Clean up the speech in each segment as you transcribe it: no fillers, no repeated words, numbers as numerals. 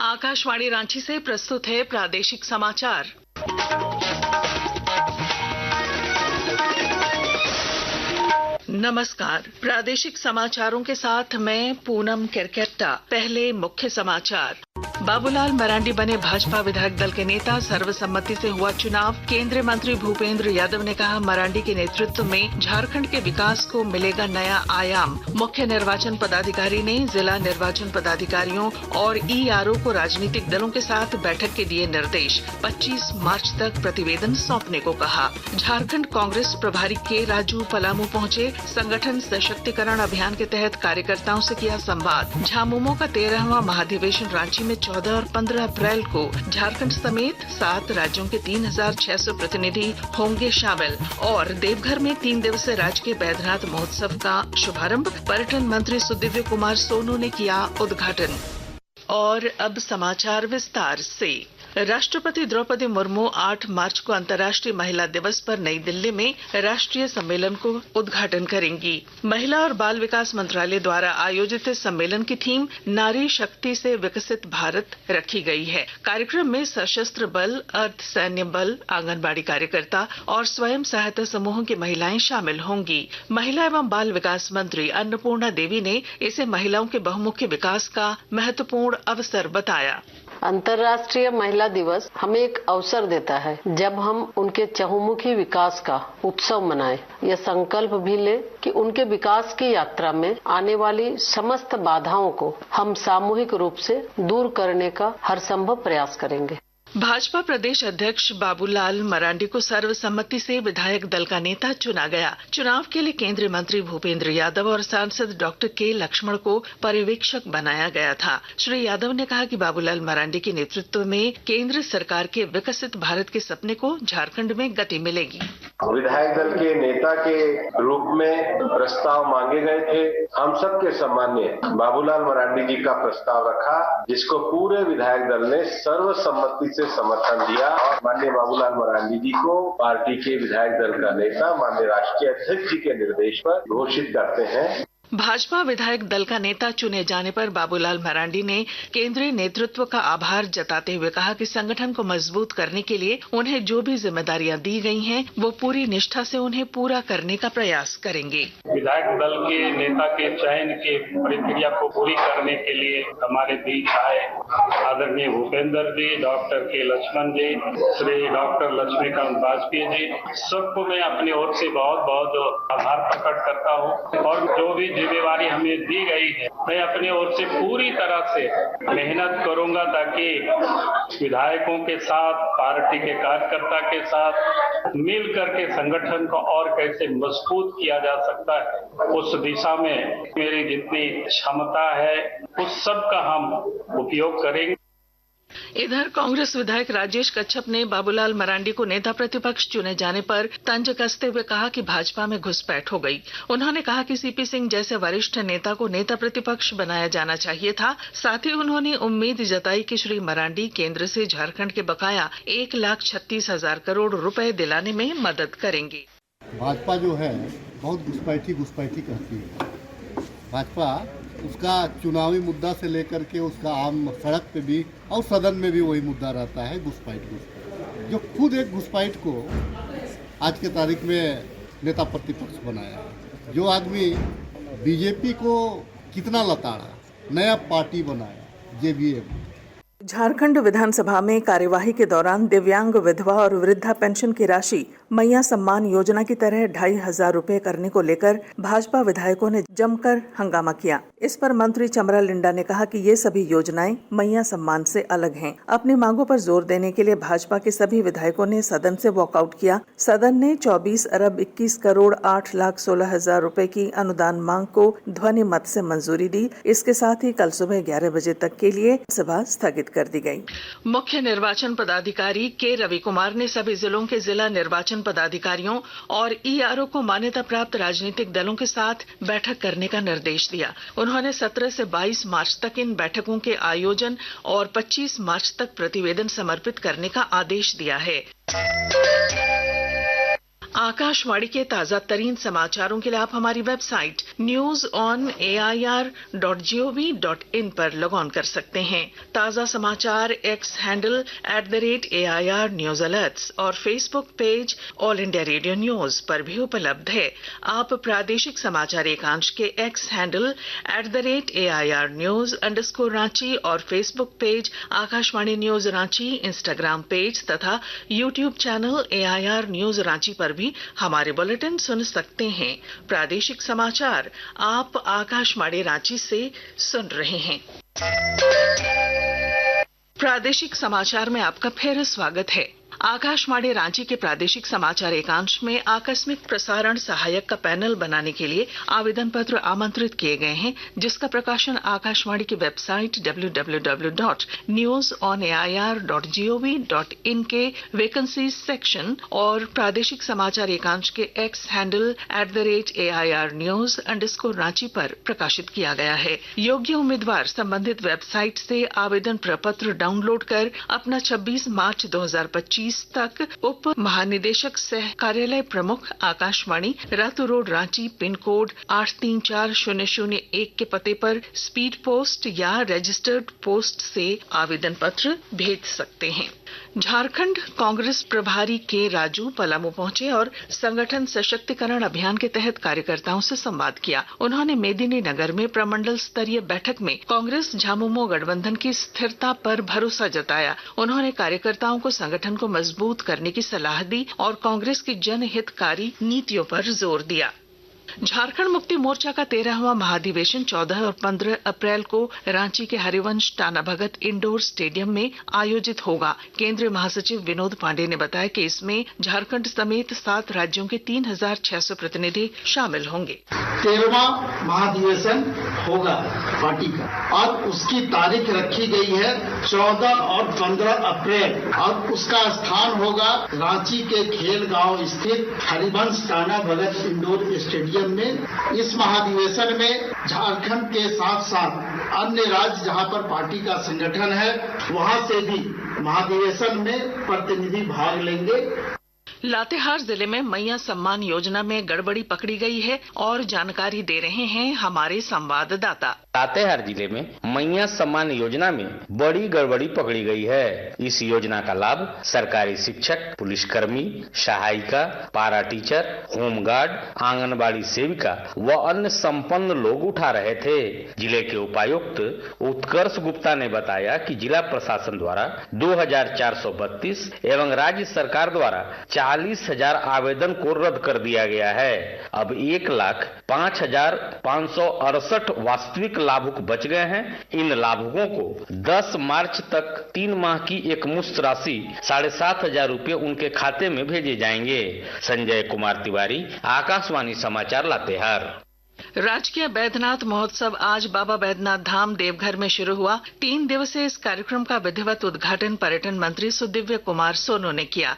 आकाशवाणी रांची से प्रस्तुत है प्रादेशिक समाचार। नमस्कार, प्रादेशिक समाचारों के साथ मैं पूनम केरकेट्टा। पहले मुख्य समाचार। बाबूलाल मरांडी बने भाजपा विधायक दल के नेता, सर्वसम्मति से हुआ चुनाव। केंद्रीय मंत्री भूपेंद्र यादव ने कहा, मरांडी के नेतृत्व में झारखंड के विकास को मिलेगा नया आयाम। मुख्य निर्वाचन पदाधिकारी ने जिला निर्वाचन पदाधिकारियों और ईआरओ को राजनीतिक दलों के साथ बैठक के दिए निर्देश। 25 मार्च तक प्रतिवेदन सौंपने को कहा। झारखंड कांग्रेस प्रभारी के राजू पलामू पहुंचे। संगठन सशक्तिकरण अभियान के तहत कार्यकर्ताओं से किया संवाद। झामुमो का 13वां महाधिवेशन रांची में 14 और 15 अप्रैल को झारखंड समेत 7 राज्यों के 3600 प्रतिनिधि होंगे शामिल। और देवघर में 3 दिवसीय राजकीय बैद्यनाथ महोत्सव का शुभारंभ। पर्यटन मंत्री सुदिव्य कुमार सोनू ने किया उद्घाटन। और अब समाचार विस्तार से। राष्ट्रपति द्रौपदी मुर्मू 8 मार्च को अंतर्राष्ट्रीय महिला दिवस पर नई दिल्ली में राष्ट्रीय सम्मेलन को उद्घाटन करेंगी। महिला और बाल विकास मंत्रालय द्वारा आयोजित इस सम्मेलन की थीम नारी शक्ति से विकसित भारत रखी गई है। कार्यक्रम में सशस्त्र बल, अर्धसैन्य बल, आंगनबाड़ी कार्यकर्ता और स्वयं सहायता समूहों की महिलाएं शामिल होंगी। महिला एवं बाल विकास मंत्री अन्नपूर्णा देवी ने इसे महिलाओं के बहुमुखी विकास का महत्वपूर्ण अवसर बताया। अंतर्राष्ट्रीय महिला दिवस हमें एक अवसर देता है जब हम उनके चहुमुखी विकास का उत्सव मनाएं। यह संकल्प भी ले कि उनके विकास की यात्रा में आने वाली समस्त बाधाओं को हम सामूहिक रूप से दूर करने का हर संभव प्रयास करेंगे। भाजपा प्रदेश अध्यक्ष बाबूलाल मरांडी को सर्वसम्मति से विधायक दल का नेता चुना गया। चुनाव के लिए केंद्रीय मंत्री भूपेंद्र यादव और सांसद डॉक्टर के लक्ष्मण को पर्यवेक्षक बनाया गया था। श्री यादव ने कहा कि बाबूलाल मरांडी के नेतृत्व में केंद्र सरकार के विकसित भारत के सपने को झारखंड में गति मिलेगी। विधायक दल के नेता के रूप में प्रस्ताव मांगे गए थे। हम सबके सम्मान्य बाबूलाल मरांडी जी का प्रस्ताव रखा, जिसको पूरे विधायक दल ने सर्वसम्मति से समर्थन दिया और माननीय बाबूलाल मरांडी जी को पार्टी के विधायक दल का नेता माननीय राष्ट्रीय अध्यक्ष जी के निर्देश पर घोषित करते हैं। भाजपा विधायक दल का नेता चुने जाने पर बाबूलाल मरांडी ने केंद्रीय नेतृत्व का आभार जताते हुए कहा कि संगठन को मजबूत करने के लिए उन्हें जो भी जिम्मेदारियां दी गई हैं, वो पूरी निष्ठा से उन्हें पूरा करने का प्रयास करेंगे। विधायक दल के नेता के चयन के प्रक्रिया को पूरी करने के लिए हमारे बीच आए आदरणीय भूपेंद्र जी, डॉक्टर के लक्ष्मण जी, श्री डॉक्टर लक्ष्मीकांत वाजपेयी जी, सबको मैं अपनी ओर से बहुत बहुत आभार प्रकट करता हूँ। और जो भी जिम्मेवारी हमें दी गई है, मैं अपनी ओर से पूरी तरह से मेहनत करूंगा ताकि विधायकों के साथ, पार्टी के कार्यकर्ता के साथ मिल करके संगठन को और कैसे मजबूत किया जा सकता है, उस दिशा में मेरी जितनी क्षमता है उस सब का हम उपयोग करेंगे। इधर कांग्रेस विधायक राजेश कच्छप ने बाबूलाल मरांडी को नेता प्रतिपक्ष चुने जाने पर तंज कसते हुए कहा कि भाजपा में घुसपैठ हो गई। उन्होंने कहा कि सीपी सिंह जैसे वरिष्ठ नेता को नेता प्रतिपक्ष बनाया जाना चाहिए था। साथ ही उन्होंने उम्मीद जताई कि श्री मरांडी केंद्र से झारखंड के बकाया 1,36,000 करोड़ रुपए दिलाने में मदद करेंगे। भाजपा जो है बहुत घुसपैठी करती है। भाजपा उसका चुनावी मुद्दा से लेकर के उसका आम सड़क पे भी और सदन में भी वही मुद्दा रहता है, घुसपैठ। जो खुद एक घुसपैठ को आज के तारीख में नेता प्रतिपक्ष बनाया, जो आदमी बीजेपी को कितना लताड़ा, नया पार्टी बनाया, जेवीएम। झारखंड विधानसभा में कार्यवाही के दौरान दिव्यांग, विधवा और वृद्धा पेंशन की राशि मैया सम्मान योजना की तरह 2,500 रुपए करने को लेकर भाजपा विधायकों ने जमकर हंगामा किया। इस पर मंत्री चमरा लिंडा ने कहा कि ये सभी योजनाएं मैया सम्मान से अलग हैं। अपनी मांगों पर जोर देने के लिए भाजपा के सभी विधायकों ने सदन से वॉकआउट किया। सदन ने 24 अरब 21 करोड़ 8,16,000 रुपए की अनुदान मांग को ध्वनि मत से मंजूरी दी। इसके साथ ही कल सुबह 11 बजे तक के लिए सभा स्थगित कर दी गई। मुख्य निर्वाचन पदाधिकारी के रवि कुमार ने सभी जिलों के जिला निर्वाचन पदाधिकारियों और ईआरओ को मान्यता प्राप्त राजनीतिक दलों के साथ बैठक करने का निर्देश दिया। उन्होंने 17 से 22 मार्च तक इन बैठकों के आयोजन और 25 मार्च तक प्रतिवेदन समर्पित करने का आदेश दिया है। आकाशवाणी के ताजा तरीन समाचारों के लिए आप हमारी वेबसाइट news.on.air.gov.in पर लॉग ऑन कर सकते हैं। ताजा समाचार X handle @AIR news alerts और Facebook page All India Radio news पर भी उपलब्ध है। आप प्रादेशिक समाचार एकांश के एक्स हैंडल @AIR न्यूज_रांची और Facebook page Akashvani news Ranchi, Instagram page तथा YouTube channel AIR news Ranchi पर भी हमारे बुलेटिन सुन सकते हैं। प्रादेशिक समाचार आप आकाशवाणी रांची से सुन रहे हैं। प्रादेशिक समाचार में आपका फिर स्वागत है। आकाशवाणी रांची के प्रादेशिक समाचार एकांश में आकस्मिक प्रसारण सहायक का पैनल बनाने के लिए आवेदन पत्र आमंत्रित किए गए हैं, जिसका प्रकाशन आकाशवाणी की वेबसाइट www.newsonair.gov.in के वैकेंसी सेक्शन और प्रादेशिक समाचार एकांश के एक्स हैंडल @AIR न्यूज_रांची पर प्रकाशित किया गया है। योग्य उम्मीदवार संबंधित वेबसाइट से आवेदन प्रपत्र डाउनलोड कर अपना 26 मार्च 2025 तक उप महानिदेशक सह कार्यालय प्रमुख Akashvani Ratu road Ranchi pin code 834001 के पते पर स्पीड पोस्ट या रजिस्टर्ड पोस्ट से आवेदन पत्र भेज सकते हैं। झारखंड कांग्रेस प्रभारी के राजू पलामू पहुंचे और संगठन सशक्तिकरण अभियान के तहत कार्यकर्ताओं से संवाद किया। उन्होंने मेदिनीनगर में प्रमंडल स्तरीय बैठक में कांग्रेस झामुमो गठबंधन की स्थिरता पर भरोसा जताया। उन्होंने कार्यकर्ताओं को संगठन को मजबूत करने की सलाह दी और कांग्रेस की जनहितकारी नीतियों पर जोर दिया। झारखंड मुक्ति मोर्चा का 13वां महाधिवेशन 14 और 15 अप्रैल को रांची के हरिवंश टाना भगत इंडोर स्टेडियम में आयोजित होगा। केंद्रीय महासचिव विनोद पांडे ने बताया कि इसमें झारखंड समेत 7 राज्यों के 3600 प्रतिनिधि शामिल होंगे। 13वां महाधिवेशन होगा पार्टी का और उसकी तारीख रखी गई है 14 और 15 अप्रैल और उसका स्थान होगा रांची के खेल गांव स्थित हरिवंश टाना भगत इंडोर स्टेडियम में। इस महाधिवेशन में झारखंड के साथ साथ अन्य राज्य जहां पर पार्टी का संगठन है वहां से भी महाधिवेशन में प्रतिनिधि भाग लेंगे। लातेहार जिले में मैया सम्मान योजना में गड़बड़ी पकड़ी गई है और जानकारी दे रहे हैं हमारे संवाददाता। लातेहार जिले में मैया सम्मान योजना में बड़ी गड़बड़ी पकड़ी गई है। इस योजना का लाभ सरकारी शिक्षक, पुलिसकर्मी, सहायिका, पारा टीचर, होमगार्ड, आंगनबाड़ी सेविका व अन्य संपन्न लोग उठा रहे थे। जिले के उपायुक्त उत्कर्ष गुप्ता ने बताया कि जिला प्रशासन द्वारा 2432 एवं राज्य सरकार द्वारा 40,000 आवेदन को रद्द कर दिया गया है। अब 1,05,568 वास्तविक लाभुक बच गए हैं। इन लाभुकों को 10 मार्च तक 3 माह की एक मुश्त राशि 7,500 रुपए उनके खाते में भेजे जाएंगे। संजय कुमार तिवारी, आकाशवाणी समाचार, लातेहार। राजकीय बैद्यनाथ महोत्सव आज बाबा बैद्यनाथ धाम देवघर में शुरू हुआ। 3 दिवसीय इस कार्यक्रम का विधिवत उद्घाटन पर्यटन मंत्री सुदिव्य कुमार सोनू ने किया।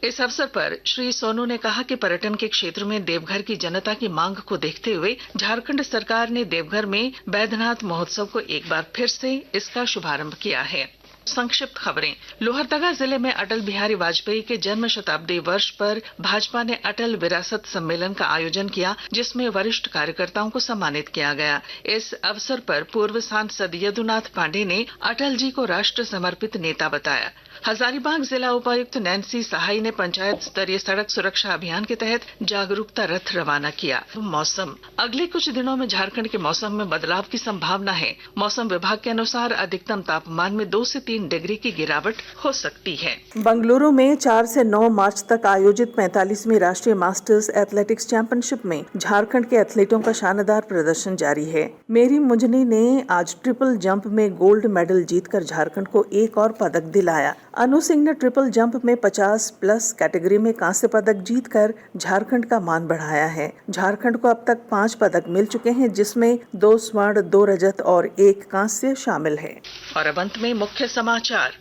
इस अवसर पर श्री सोनू ने कहा कि पर्यटन के क्षेत्र में देवघर की जनता की मांग को देखते हुए झारखंड सरकार ने देवघर में बैद्यनाथ महोत्सव को एक बार फिर से इसका शुभारंभ किया है। संक्षिप्त खबरें। लोहरदगा जिले में अटल बिहारी वाजपेयी के जन्म शताब्दी वर्ष पर भाजपा ने अटल विरासत सम्मेलन का आयोजन किया, जिसमें वरिष्ठ कार्यकर्ताओं को सम्मानित किया गया। इस अवसर पर पूर्व सांसद यदुनाथ पांडे ने अटल जी को राष्ट्र समर्पित नेता बताया। हजारीबाग जिला उपायुक्त नैन्सी सहाय ने पंचायत स्तरीय सड़क सुरक्षा अभियान के तहत जागरूकता रथ रवाना किया। मौसम। अगले कुछ दिनों में झारखंड के मौसम में बदलाव की संभावना है। मौसम विभाग के अनुसार अधिकतम तापमान में 2 से 3 डिग्री की गिरावट हो सकती है। बंगलुरु में 4 से 9 मार्च तक आयोजित 45वीं राष्ट्रीय मास्टर्स एथलेटिक्स चैंपियनशिप में झारखंड के एथलीटों का शानदार प्रदर्शन जारी है। मेरी मुंजनी ने आज ट्रिपल जंप में गोल्ड मेडल जीतकर झारखंड को एक और पदक दिलाया। अनु सिंह ने ट्रिपल जंप में 50+ कैटेगरी में कांस्य पदक जीतकर झारखंड का मान बढ़ाया है। झारखंड को अब तक 5 पदक मिल चुके हैं, जिसमें 2 स्वर्ण, 2 रजत और 1 कांस्य शामिल है। और अब अंत में मुख्य समाचार।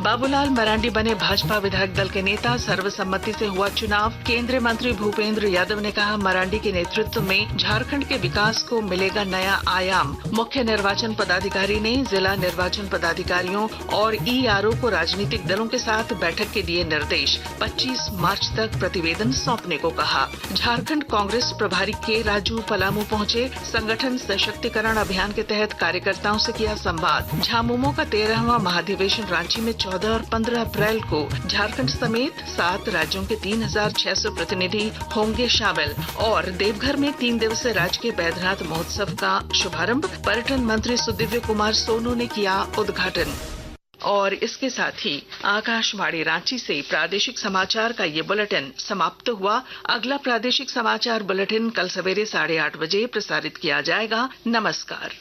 बाबूलाल मरांडी बने भाजपा विधायक दल के नेता, सर्वसम्मति से हुआ चुनाव। केंद्रीय मंत्री भूपेंद्र यादव ने कहा, मरांडी के नेतृत्व में झारखंड के विकास को मिलेगा नया आयाम। मुख्य निर्वाचन पदाधिकारी ने जिला निर्वाचन पदाधिकारियों और ईआरओ को राजनीतिक दलों के साथ बैठक के दिए निर्देश। 25 मार्च तक प्रतिवेदन सौंपने को कहा। झारखंड कांग्रेस प्रभारी के राजू पलामू पहुंचे। संगठन सशक्तिकरण अभियान के तहत कार्यकर्ताओं से किया संवाद। झामुमो का 13वां महाधिवेशन रांची में 14 और 15 अप्रैल को झारखंड समेत 7 राज्यों के 3600 प्रतिनिधि होंगे शामिल। और देवघर में 3 दिवसीय राजकीय बैद्यनाथ महोत्सव का शुभारंभ पर्यटन मंत्री सुदिव्य कुमार सोनू ने किया उद्घाटन। और इसके साथ ही आकाशवाणी रांची से प्रादेशिक समाचार का ये बुलेटिन समाप्त हुआ। अगला प्रादेशिक समाचार बुलेटिन कल सवेरे 8:30 बजे प्रसारित किया जाएगा। नमस्कार।